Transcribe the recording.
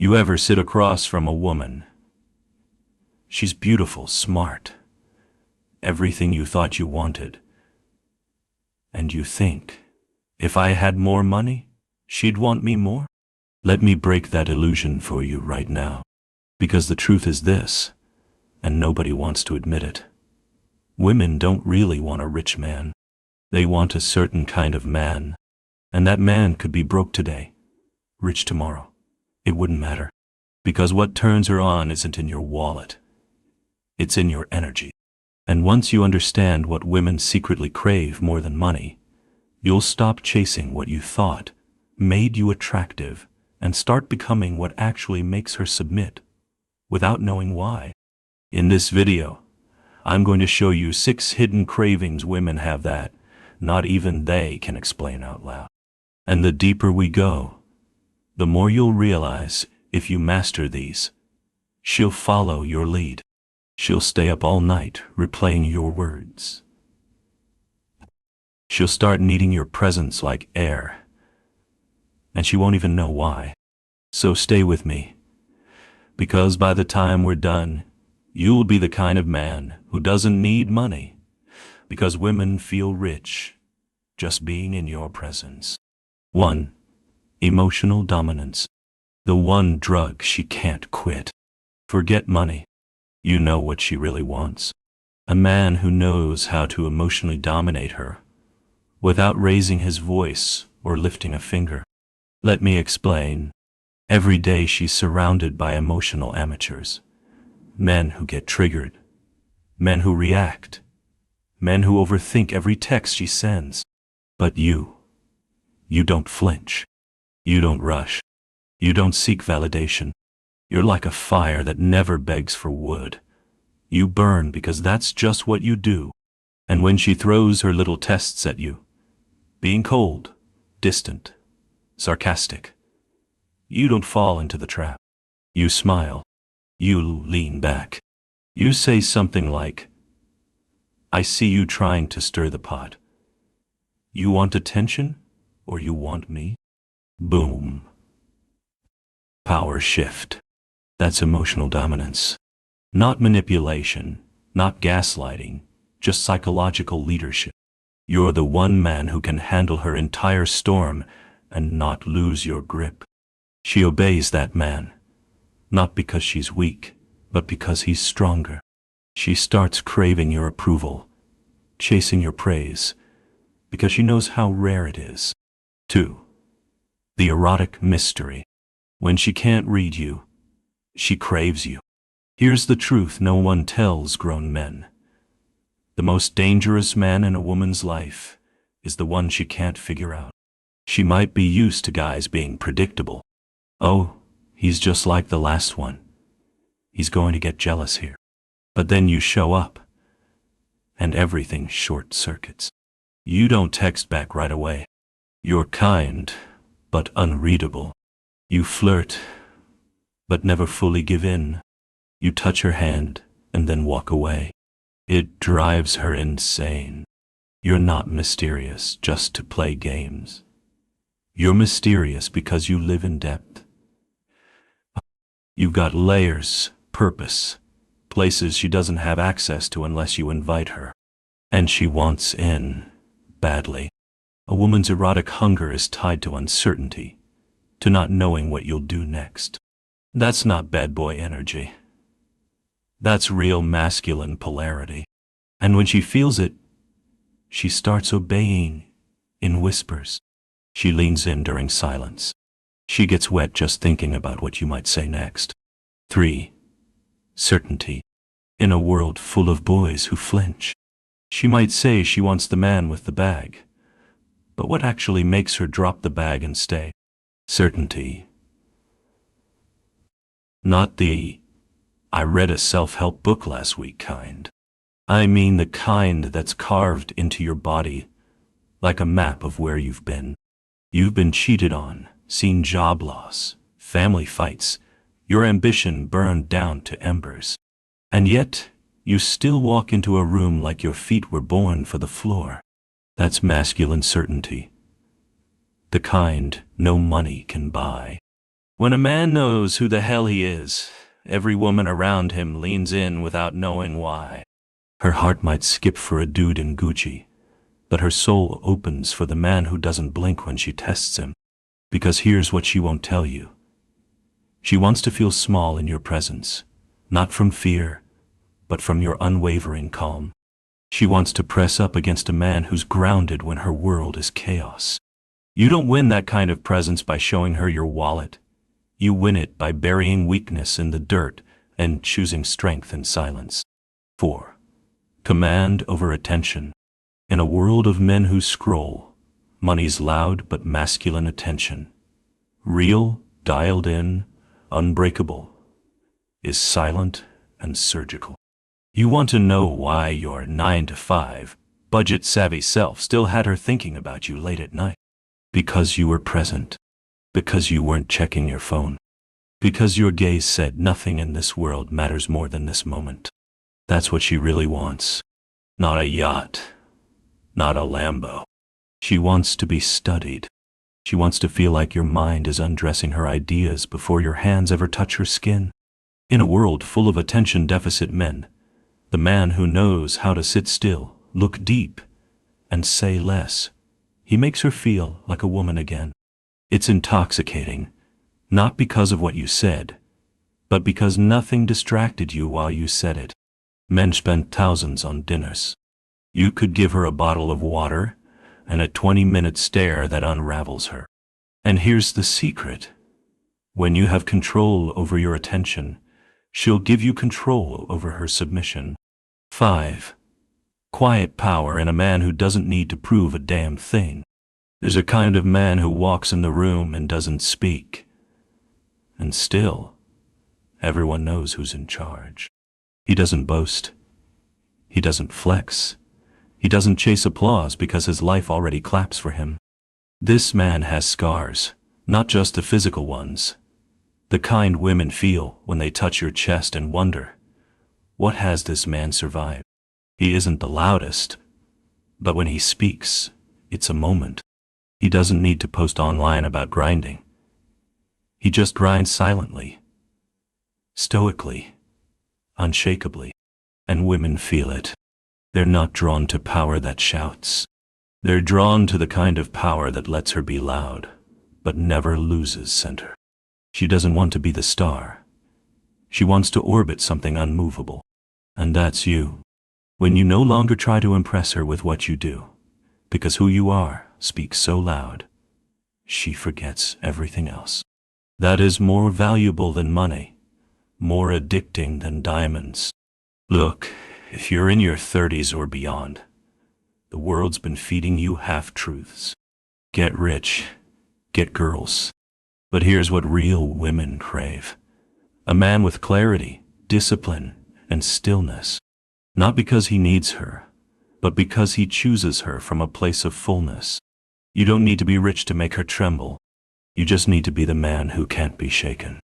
You ever sit across from a woman? She's beautiful, smart, everything you thought you wanted. And you think, if I had more money, she'd want me more? Let me break that illusion for you right now. Because the truth is this, and nobody wants to admit it. Women don't really want a rich man. They want a certain kind of man. And that man could be broke today, rich tomorrow. It wouldn't matter. Because what turns her on isn't in your wallet. It's in your energy. And once you understand what women secretly crave more than money, you'll stop chasing what you thought made you attractive and start becoming what actually makes her submit, without knowing why. In this video, I'm going to show you 6 hidden cravings women have that not even they can explain out loud. And the deeper we go, the more you'll realize if you master these, she'll follow your lead. She'll stay up all night replaying your words. She'll start needing your presence like air, and she won't even know why. So stay with me, because by the time we're done, you'll be the kind of man who doesn't need money, because women feel rich just being in your presence. 1. Emotional dominance. The one drug she can't quit. Forget money. You know what she really wants. A man who knows how to emotionally dominate her without raising his voice or lifting a finger. Let me explain. Every day she's surrounded by emotional amateurs. Men who get triggered. Men who react. Men who overthink every text she sends. But you don't flinch. You don't rush. You don't seek validation. You're like a fire that never begs for wood. You burn because that's just what you do. And when she throws her little tests at you, being cold, distant, sarcastic, you don't fall into the trap. You smile. You lean back. You say something like, I see you trying to stir the pot. You want attention, or you want me? Boom. Power shift. That's emotional dominance. Not manipulation, not gaslighting, just psychological leadership. You're the one man who can handle her entire storm and not lose your grip. She obeys that man, not because she's weak, but because he's stronger. She starts craving your approval, chasing your praise, because she knows how rare it is. 2. The erotic mystery. When she can't read you, she craves you. Here's the truth no one tells grown men. The most dangerous man in a woman's life is the one she can't figure out. She might be used to guys being predictable. Oh, he's just like the last one. He's going to get jealous here. But then you show up, and everything short circuits. You don't text back right away. You're kind, but unreadable. You flirt, but never fully give in. You touch her hand and then walk away. It drives her insane. You're not mysterious just to play games. You're mysterious because you live in depth. You've got layers, purpose, places she doesn't have access to unless you invite her. And she wants in, badly. A woman's erotic hunger is tied to uncertainty, to not knowing what you'll do next. That's not bad boy energy. That's real masculine polarity. And when she feels it, she starts obeying in whispers. She leans in during silence. She gets wet just thinking about what you might say next. 3. Certainty. In a world full of boys who flinch, she might say she wants the man with the bag. But what actually makes her drop the bag and stay? Certainty. Not the, I read a self-help book last week kind. I mean the kind that's carved into your body, like a map of where you've been. You've been cheated on, seen job loss, family fights, your ambition burned down to embers. And yet, you still walk into a room like your feet were born for the floor. That's masculine certainty. The kind no money can buy. When a man knows who the hell he is, every woman around him leans in without knowing why. Her heart might skip for a dude in Gucci, but her soul opens for the man who doesn't blink when she tests him. Because here's what she won't tell you. She wants to feel small in your presence, not from fear, but from your unwavering calm. She wants to press up against a man who's grounded when her world is chaos. You don't win that kind of presence by showing her your wallet. You win it by burying weakness in the dirt and choosing strength in silence. 4. Command over attention. In a world of men who scroll, money's loud but masculine attention, real, dialed in, unbreakable, is silent and surgical. You want to know why your 9-to-5, budget-savvy self still had her thinking about you late at night. Because you were present. Because you weren't checking your phone. Because your gaze said nothing in this world matters more than this moment. That's what she really wants. Not a yacht. Not a Lambo. She wants to be studied. She wants to feel like your mind is undressing her ideas before your hands ever touch her skin. In a world full of attention deficit men, the man who knows how to sit still, look deep, and say less, he makes her feel like a woman again. It's intoxicating, not because of what you said, but because nothing distracted you while you said it. Men spend thousands on dinners. You could give her a bottle of water and a 20-minute stare that unravels her. And here's the secret. When you have control over your attention, she'll give you control over her submission. 5. Quiet power in a man who doesn't need to prove a damn thing. There's a kind of man who walks in the room and doesn't speak. And still, everyone knows who's in charge. He doesn't boast. He doesn't flex. He doesn't chase applause because his life already claps for him. This man has scars, not just the physical ones. The kind women feel when they touch your chest and wonder, what has this man survived? He isn't the loudest, but when he speaks, it's a moment. He doesn't need to post online about grinding. He just grinds silently, stoically, unshakably, and women feel it. They're not drawn to power that shouts. They're drawn to the kind of power that lets her be loud, but never loses center. She doesn't want to be the star. She wants to orbit something unmovable. And that's you. When you no longer try to impress her with what you do, because who you are speaks so loud, she forgets everything else. That is more valuable than money, more addicting than diamonds. Look, if you're in your 30s or beyond, the world's been feeding you half-truths. Get rich, get girls. But here's what real women crave. A man with clarity, discipline, and stillness. Not because he needs her, but because he chooses her from a place of fullness. You don't need to be rich to make her tremble. You just need to be the man who can't be shaken.